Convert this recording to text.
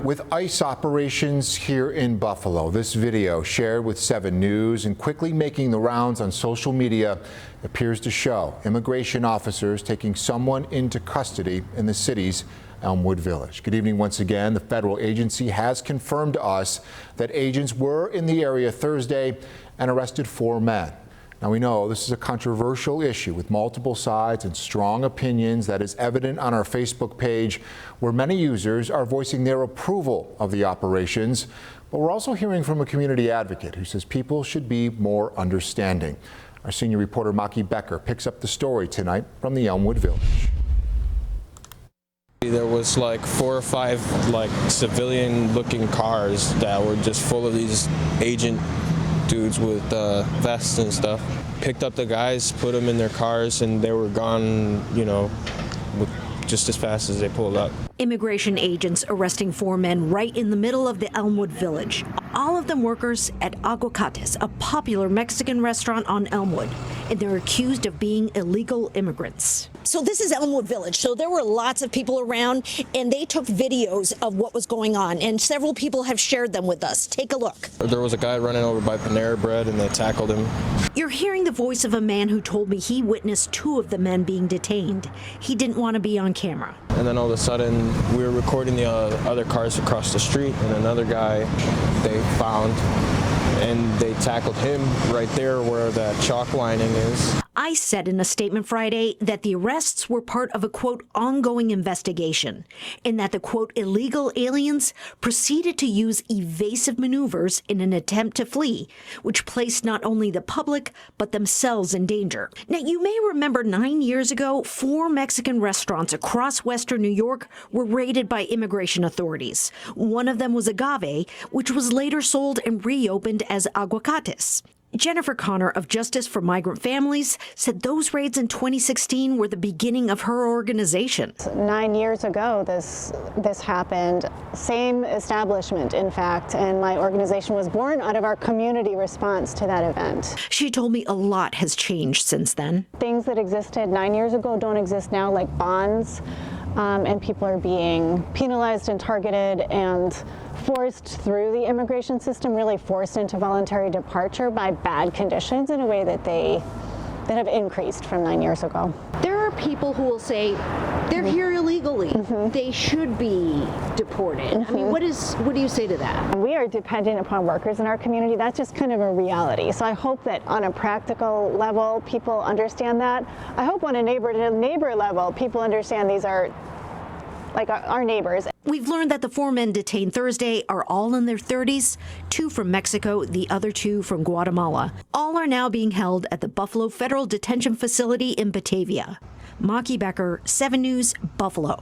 With ICE operations here in Buffalo, this video shared with 7 News and quickly making the rounds on social media appears to show immigration officers taking someone into custody in the city's Elmwood Village. Good evening once again. The federal agency has confirmed to us that agents were in the area Thursday and arrested 4 men. Now, we know this is a controversial issue with multiple sides and strong opinions that is evident on our Facebook page, where many users are voicing their approval of the operations. But we're also hearing from a community advocate who says people should be more understanding. Our senior reporter, Maki Becker, picks up the story tonight from the Elmwood Village. There was like 4 or 5 civilian-looking cars that were just full of these agent dudes with vests and stuff. Picked up the guys, put them in their cars, and they were gone, just as fast as they pulled up. Immigration agents arresting 4 men right in the middle of the Elmwood Village. All of them workers at Aguacates, a popular Mexican restaurant on Elmwood, and they're accused of being illegal immigrants. So this is Elmwood Village. So there were lots of people around, and they took videos of what was going on, and several people have shared them with us. Take a look. There was a guy running over by Panera Bread, and they tackled him. You're hearing the voice of a man who told me he witnessed 2 of the men being detained. He didn't want to be on camera. And then all of a sudden, we were recording the other cars across the street, and another guy they found, and they tackled him right there where that chalk lining is. ICE said in a statement Friday that the arrests were part of a, quote, ongoing investigation, and that the, quote, illegal aliens proceeded to use evasive maneuvers in an attempt to flee, which placed not only the public, but themselves in danger. Now, you may remember 9 years ago, 4 Mexican restaurants across western New York were raided by immigration authorities. One of them was Agave, which was later sold and reopened as Aguacates. Jennifer Connor of Justice for Migrant Families said those raids in 2016 were the beginning of her organization. 9 years ago, this happened. Same establishment, in fact, and my organization was born out of our community response to that event. She told me a lot has changed since then. Things that existed 9 years ago don't exist now, like bonds, and people are being penalized and targeted and forced through the immigration system, really forced into voluntary departure by bad conditions in a way that have increased from 9 years ago. There are people who will say they're here illegally. They should be deported. I mean, what do you say to that? We are dependent upon workers in our community. That's just kind of a reality. So I hope that on a practical level, people understand that. I hope on a neighbor level, people understand these are like our neighbors. We've learned that the 4 men detained Thursday are all in their 30s, 2 from Mexico, the other 2 from Guatemala. All are now being held at the Buffalo Federal Detention Facility in Batavia. Maki Becker, 7 News, Buffalo.